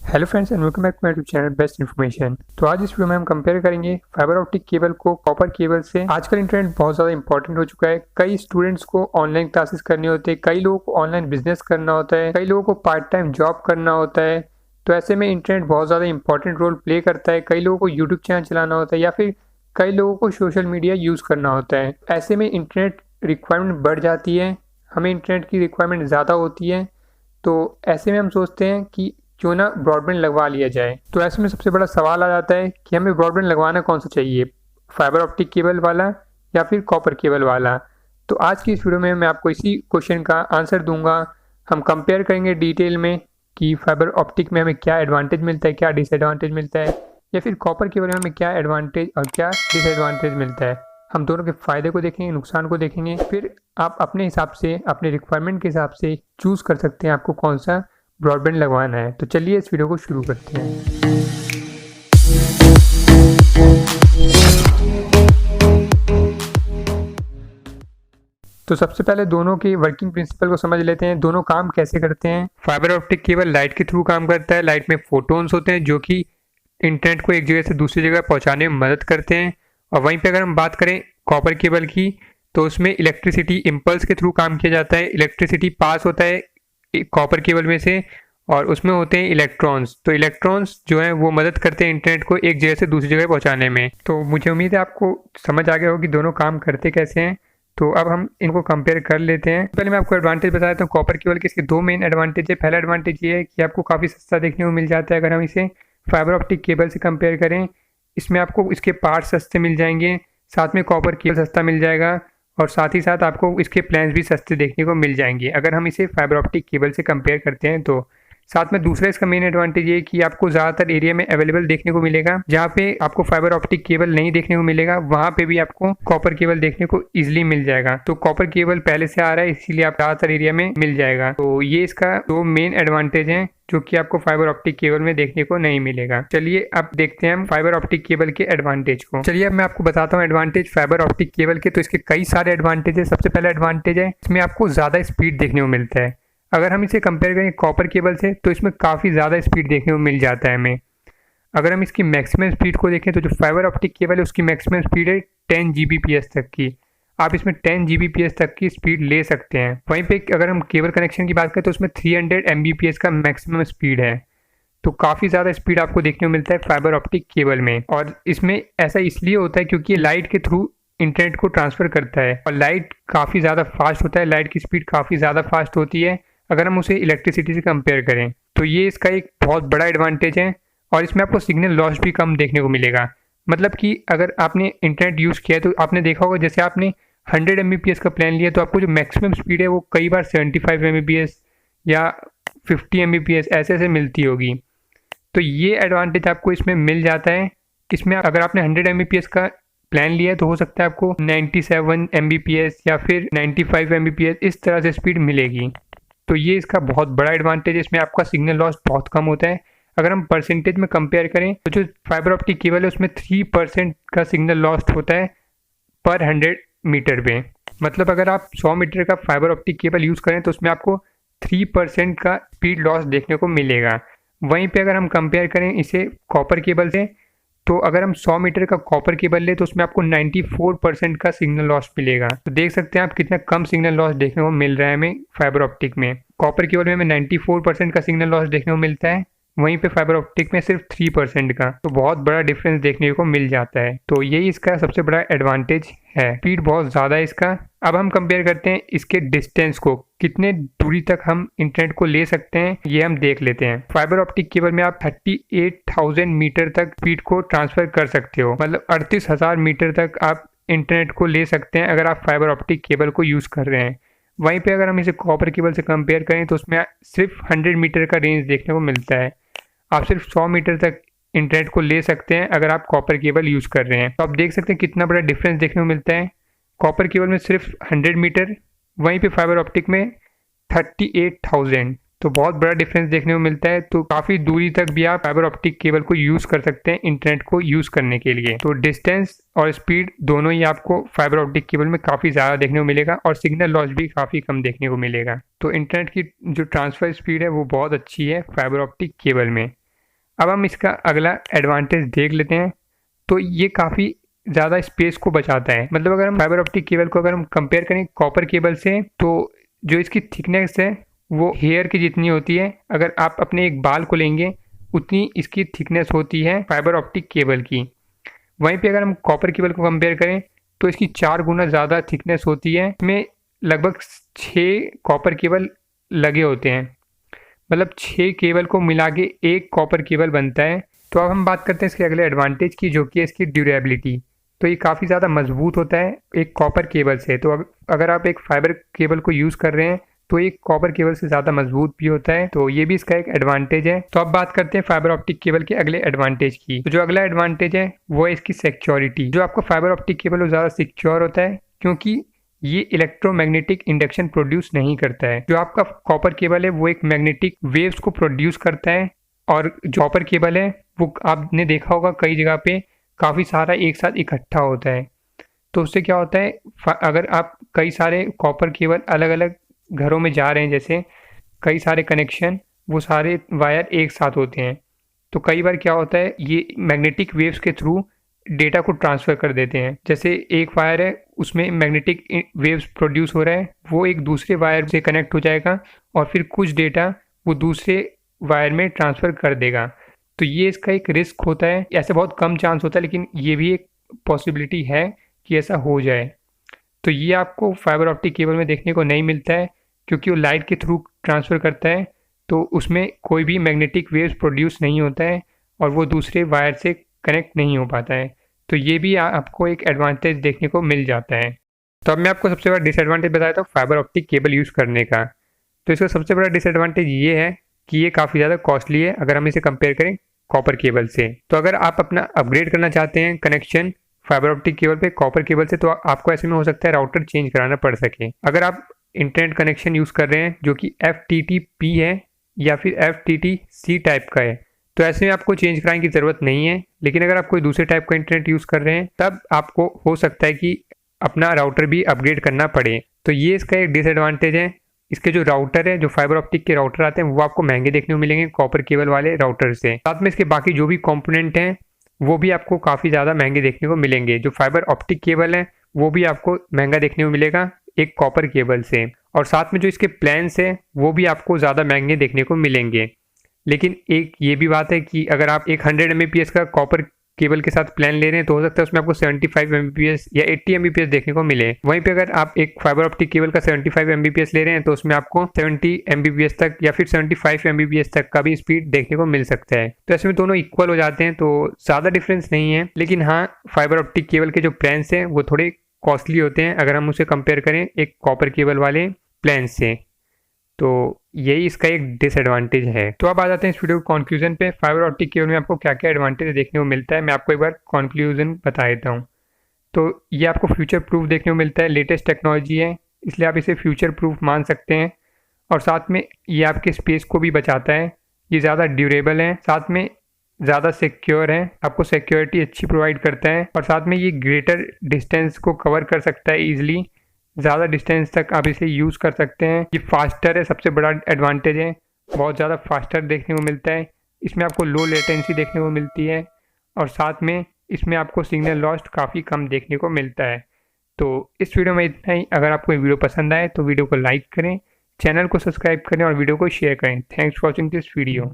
Hello friends and welcome back to my YouTube channel best information. तो आज इस video में हम कंपेयर करेंगे फाइबर ऑप्टिक केबल को कॉपर केबल से। आजकल इंटरनेट बहुत ज़्यादा इंपॉर्टेंट हो चुका है। कई स्टूडेंट्स को ऑनलाइन क्लासेस करनी होती है, कई लोगों को ऑनलाइन बिजनेस करना होता है, कई लोगों को पार्ट टाइम जॉब करना होता है। तो ऐसे में इंटरनेट बहुत ज़्यादा इंपॉर्टेंट रोल प्ले करता है। कई लोगों को यूट्यूब चैनल चलाना होता है या फिर कई लोगों को सोशल मीडिया यूज़ करना होता है। ऐसे में इंटरनेट रिक्वायरमेंट बढ़ जाती है, हमें इंटरनेट की रिक्वायरमेंट ज़्यादा होती है। तो ऐसे में हम सोचते हैं कि क्यों ना ब्रॉडबैंड लगवा लिया जाए। तो ऐसे में सबसे बड़ा सवाल आ जाता है कि हमें ब्रॉडबैंड लगवाना कौन सा चाहिए, फाइबर ऑप्टिक केबल वाला या फिर कॉपर केबल वाला। तो आज की इस वीडियो में मैं आपको इसी क्वेश्चन का आंसर दूंगा। हम कंपेयर करेंगे डिटेल में कि फाइबर ऑप्टिक में हमें क्या एडवांटेज मिलता है, क्या डिसएडवांटेज मिलता है, या फिर कॉपर केबल में हमें क्या एडवांटेज और क्या डिसएडवांटेज मिलता है। हम दोनों के फ़ायदे को देखेंगे, नुकसान को देखेंगे, फिर आप अपने हिसाब से, अपने रिक्वायरमेंट के हिसाब से चूज़ कर सकते हैं आपको कौन सा ब्रॉडबैंड लगवाना है। तो चलिए इस वीडियो को शुरू करते हैं। तो सबसे पहले दोनों की वर्किंग प्रिंसिपल को समझ लेते हैं, दोनों काम कैसे करते हैं। फाइबर ऑप्टिक केबल लाइट के थ्रू काम करता है। लाइट में फोटोन्स होते हैं जो कि इंटरनेट को एक जगह से दूसरी जगह पहुंचाने में मदद करते हैं। और वहीं पे अगर हम बात करें कॉपर केबल की, तो उसमें इलेक्ट्रिसिटी इम्पल्स के थ्रू काम किया जाता है। इलेक्ट्रिसिटी पास होता है कॉपर केबल में से और उसमें होते हैं इलेक्ट्रॉन्स। तो इलेक्ट्रॉन्स जो है वो मदद करते हैं इंटरनेट को एक जगह से दूसरी जगह पहुंचाने में। तो मुझे उम्मीद है आपको समझ आ गया हो कि दोनों काम करते कैसे हैं। तो अब हम इनको कंपेयर कर लेते हैं। पहले मैं आपको एडवांटेज बता देता हूँ कॉपर केबल के। इसके दो मेन एडवांटेज है। पहला एडवांटेज ये है कि आपको काफ़ी सस्ता देखने को मिल जाता है अगर हम इसे फाइबर ऑप्टिक केबल से कंपेयर करें। इसमें आपको इसके पार्ट्स सस्ते मिल जाएंगे, साथ में कॉपर केबल सस्ता मिल जाएगा और साथ ही साथ आपको इसके प्लान्स भी सस्ते देखने को मिल जाएंगे अगर हम इसे फाइबर ऑप्टिक केबल से कंपेयर करते हैं। तो साथ में दूसरा इसका मेन एडवांटेज ये कि आपको ज़्यादातर एरिया में अवेलेबल देखने को मिलेगा। जहाँ पे आपको फाइबर ऑप्टिक केबल नहीं देखने को मिलेगा वहाँ पे भी आपको कॉपर केबल देखने को इजीली मिल जाएगा। तो कॉपर केबल पहले से आ रहा है इसीलिए आप ज़्यादातर एरिया में मिल जाएगा। तो ये इसका दो मेन एडवांटेज हैं जो कि आपको फाइबर ऑप्टिक केबल में देखने को नहीं मिलेगा। चलिए अब देखते हैं हम फाइबर ऑप्टिक केबल के एडवांटेज को। चलिए अब मैं आपको बताता हूँ एडवांटेज फाइबर ऑप्टिक केबल के। तो इसके कई सारे एडवांटेज है। सबसे पहला एडवांटेज है इसमें आपको ज़्यादा स्पीड देखने को मिलता है। अगर हम इसे कंपेयर करें कॉपर केबल से तो इसमें काफ़ी ज़्यादा स्पीड देखने को मिल जाता है हमें। अगर हम इसकी मैक्सिमम स्पीड को देखें तो जो फाइबर ऑप्टिक केबल है उसकी मैक्सिमम स्पीड है 10 Gbps तक की। आप इसमें 10 Gbps तक की स्पीड ले सकते हैं। वहीं पे अगर हम केबल कनेक्शन की बात करें तो उसमें 300 Mbps का मैक्सिमम स्पीड है। तो काफ़ी ज़्यादा स्पीड आपको देखने को मिलता है फाइबर ऑप्टिक केबल में। और इसमें ऐसा इसलिए होता है क्योंकि लाइट के थ्रू इंटरनेट को ट्रांसफ़र करता है और लाइट काफ़ी ज़्यादा फास्ट होता है। लाइट की स्पीड काफ़ी ज़्यादा फास्ट होती है अगर हम उसे इलेक्ट्रिसिटी से कंपेयर करें। तो ये इसका एक बहुत बड़ा एडवांटेज है। और इसमें आपको सिग्नल लॉस भी कम देखने को मिलेगा। मतलब कि अगर आपने इंटरनेट यूज़ किया है तो आपने देखा होगा जैसे आपने 100 Mbps का प्लान लिया तो आपको जो मैक्सिमम स्पीड है वो कई बार 75 Mbps या 50 Mbps ऐसे ऐसे मिलती होगी। तो ये एडवांटेज आपको इसमें मिल जाता है। इसमें अगर आपने 100 Mbps का प्लान लिया है तो हो सकता है आपको 97 Mbps या फिर 95 Mbps इस तरह से स्पीड मिलेगी। तो ये इसका बहुत बड़ा एडवांटेज है। इसमें आपका सिग्नल लॉस बहुत कम होता है। अगर हम परसेंटेज में कंपेयर करें तो जो फाइबर ऑप्टिक केबल है उसमें 3% का सिग्नल लॉस होता है पर 100 मीटर पे। मतलब अगर आप 100 मीटर का फाइबर ऑप्टिक केबल यूज़ करें तो उसमें आपको 3% का स्पीड लॉस देखने को मिलेगा। वहीं पे अगर हम कंपेयर करें इसे कॉपर केबल से तो अगर हम 100 मीटर का कॉपर केबल ले तो उसमें आपको 94% का सिग्नल लॉस मिलेगा। तो देख सकते हैं आप कितना कम सिग्नल लॉस देखने को मिल रहा है हमें फाइबर ऑप्टिक में। कॉपर केबल में हमें 94% का सिग्नल लॉस देखने को मिलता है, वहीं पे फाइबर ऑप्टिक में सिर्फ 3% का। तो बहुत बड़ा डिफरेंस देखने को मिल जाता है। तो यही इसका सबसे बड़ा एडवांटेज है। स्पीड बहुत ज़्यादा है इसका। अब हम कंपेयर करते हैं इसके डिस्टेंस को, कितने दूरी तक हम इंटरनेट को ले सकते हैं ये हम देख लेते हैं। फाइबर ऑप्टिक केबल में आप 38,000 मीटर तक स्पीड को ट्रांसफ़र कर सकते हो। मतलब 38,000 मीटर तक आप इंटरनेट को ले सकते हैं अगर आप फाइबर ऑप्टिक केबल को यूज़ कर रहे हैं। वहीं पे अगर हम इसे कॉपर केबल से कंपेयर करें तो उसमें सिर्फ 100 मीटर का रेंज देखने को मिलता है। आप सिर्फ 100 मीटर तक इंटरनेट को ले सकते हैं अगर आप कॉपर केबल यूज़ कर रहे हैं। तो आप देख सकते हैं कितना बड़ा डिफरेंस देखने को मिलता है। कॉपर केबल में सिर्फ 100 मीटर, वहीं पे फाइबर ऑप्टिक में 38,000। तो बहुत बड़ा डिफरेंस देखने को मिलता है। तो काफ़ी दूरी तक भी आप फाइबर ऑप्टिक केबल को यूज़ कर सकते हैं इंटरनेट को यूज़ करने के लिए। तो डिस्टेंस और स्पीड दोनों ही आपको फाइबर ऑप्टिक केबल में काफ़ी ज़्यादा देखने को मिलेगा और सिग्नल लॉस भी काफ़ी कम देखने को मिलेगा। तो इंटरनेट की जो ट्रांसफ़र स्पीड है वो बहुत अच्छी है फाइबर ऑप्टिक केबल में। अब हम इसका अगला एडवांटेज देख लेते हैं। तो ये काफ़ी ज़्यादा स्पेस को बचाता है। मतलब अगर हम फाइबर ऑप्टिक केबल को अगर हम कंपेयर करें कॉपर केबल से, तो जो इसकी थिकनेस है वो हेयर की जितनी होती है। अगर आप अपने एक बाल को लेंगे उतनी इसकी थिकनेस होती है फाइबर ऑप्टिक केबल की। वहीं पे अगर हम कॉपर केबल को कंपेयर करें तो इसकी 4 गुना ज़्यादा थिकनेस होती है। इसमें लगभग 6 कॉपर केबल लगे होते हैं। मतलब 6 केबल को मिला के एक कॉपर केबल बनता है। तो अब हम बात करते हैं इसके अगले एडवांटेज की, जो कि है इसकी ड्यूरेबिलिटी। तो ये काफ़ी ज़्यादा मजबूत होता है एक कॉपर केबल से। तो अगर आप एक फाइबर केबल को यूज़ कर रहे हैं तो एक कॉपर केबल से ज़्यादा मजबूत भी होता है। तो ये भी इसका एक एडवांटेज है। तो अब बात करते हैं फाइबर ऑप्टिक केबल के अगले एडवांटेज की। तो जो अगला एडवांटेज है वो है इसकी सिक्योरिटी। जो आपका फाइबर ऑप्टिक केबल वो ज़्यादा सिक्योर होता है, क्योंकि ये इलेक्ट्रोमैग्नेटिक इंडक्शन प्रोड्यूस नहीं करता है। जो आपका कॉपर केबल है वो एक मैग्नेटिक वेव्स को प्रोड्यूस करता है, और जो कॉपर केबल है वो आपने देखा होगा कई जगह पे काफ़ी सारा एक साथ इकट्ठा होता है। तो उससे क्या होता है, अगर आप कई सारे कॉपर केबल अलग अलग घरों में जा रहे हैं, जैसे कई सारे कनेक्शन, वो सारे वायर एक साथ होते हैं, तो कई बार क्या होता है ये मैग्नेटिक वेव्स के थ्रू डेटा को ट्रांसफ़र कर देते हैं। जैसे एक वायर है उसमें मैग्नेटिक वेव्स प्रोड्यूस हो रहा है, वो एक दूसरे वायर से कनेक्ट हो जाएगा और फिर कुछ डेटा वो दूसरे वायर में ट्रांसफ़र कर देगा। तो ये इसका एक रिस्क होता है। ऐसे बहुत कम चांस होता है, लेकिन ये भी एक पॉसिबिलिटी है कि ऐसा हो जाए। तो ये आपको फाइबर ऑप्टिक केबल में देखने को नहीं मिलता है, क्योंकि वो लाइट के थ्रू ट्रांसफ़र करता है, तो उसमें कोई भी मैग्नेटिक वेव्स प्रोड्यूस नहीं होता है और वो दूसरे वायर से कनेक्ट नहीं हो पाता है। तो ये भी आपको एक एडवांटेज देखने को मिल जाता है। तो अब मैं आपको सबसे बड़ा डिसएडवांटेज बताया था फाइबर ऑप्टिक केबल यूज़ करने का। तो इसका सबसे बड़ा डिसएडवांटेज ये है कि ये काफ़ी ज़्यादा कॉस्टली है अगर हम इसे कंपेयर करें कॉपर केबल से। तो अगर आप अपना अपग्रेड करना चाहते हैं कनेक्शन फाइबर ऑप्टिक केबल पे कॉपर केबल से, तो आपको ऐसे में हो सकता है राउटर चेंज कराना पड़ सके। अगर आप इंटरनेट कनेक्शन यूज़ कर रहे हैं जो कि FTTP है या फिर FTTC टाइप का है, तो ऐसे में आपको चेंज कराने की ज़रूरत नहीं है। लेकिन अगर आप कोई दूसरे टाइप का इंटरनेट यूज़ कर रहे हैं तब आपको हो सकता है कि अपना राउटर भी अपग्रेड करना पड़े। तो ये इसका एक डिसएडवांटेज है। इसके जो राउटर है, जो फाइबर ऑप्टिक के राउटर आते हैं, वो आपको महंगे देखने को मिलेंगे कॉपर केबल वाले राउटर से। साथ में इसके बाकी जो भी कंपोनेंट हैं वो भी आपको काफ़ी ज़्यादा महंगे देखने को मिलेंगे। जो फाइबर ऑप्टिक केबल है वो भी आपको महंगा देखने को मिलेगा एक कॉपर केबल से, और साथ में जो इसके प्लान्स है वो भी आपको ज़्यादा महंगे देखने को मिलेंगे। लेकिन एक ये भी बात है कि अगर आप एक 100 Mbps का कॉपर केबल के साथ प्लान ले रहे हैं तो हो सकता है उसमें आपको 75 Mbps या 80 Mbps देखने को मिले। वहीं पे अगर आप एक फाइबर ऑप्टिक केबल का 75 Mbps ले रहे हैं तो उसमें आपको 70 Mbps तक या फिर 75 Mbps तक का भी स्पीड देखने को मिल सकता है। तो ऐसे में दोनों इक्वल हो जाते हैं, तो ज़्यादा डिफरेंस नहीं है। लेकिन हाँ, फाइबर ऑप्टिक केबल के जो प्लान्स हैं वो थोड़े कॉस्टली होते हैं अगर हम उसे कंपेयर करें एक कॉपर केबल वाले प्लान से। तो यही इसका एक डिसएडवांटेज है। तो अब आ जाते हैं इस वीडियो के कंक्लूजन पे। फाइबर ऑप्टिक केबल में आपको क्या क्या एडवांटेज देखने को मिलता है, मैं आपको एक बार कंक्लूजन बता देता हूँ। तो ये आपको फ्यूचर प्रूफ देखने को मिलता है, लेटेस्ट टेक्नोलॉजी है इसलिए आप इसे फ्यूचर प्रूफ मान सकते हैं। और साथ में ये आपके स्पेस को भी बचाता है, ये ज़्यादा ड्यूरेबल है, साथ में ज़्यादा सिक्योर है, आपको सिक्योरिटी अच्छी प्रोवाइड करता है, और साथ में ये ग्रेटर डिस्टेंस को कवर कर सकता है ईजिली। ज़्यादा डिस्टेंस तक आप इसे यूज़ कर सकते हैं। ये फास्टर है, सबसे बड़ा एडवांटेज है, बहुत ज़्यादा फास्टर देखने को मिलता है। इसमें आपको लो लेटेंसी देखने को मिलती है, और साथ में इसमें आपको सिग्नल लॉस्ट काफ़ी कम देखने को मिलता है। तो इस वीडियो में इतना ही। अगर आपको वीडियो पसंद आए तो वीडियो को लाइक करें, चैनल को सब्सक्राइब करें और वीडियो को शेयर करें। Thanks for watching this video.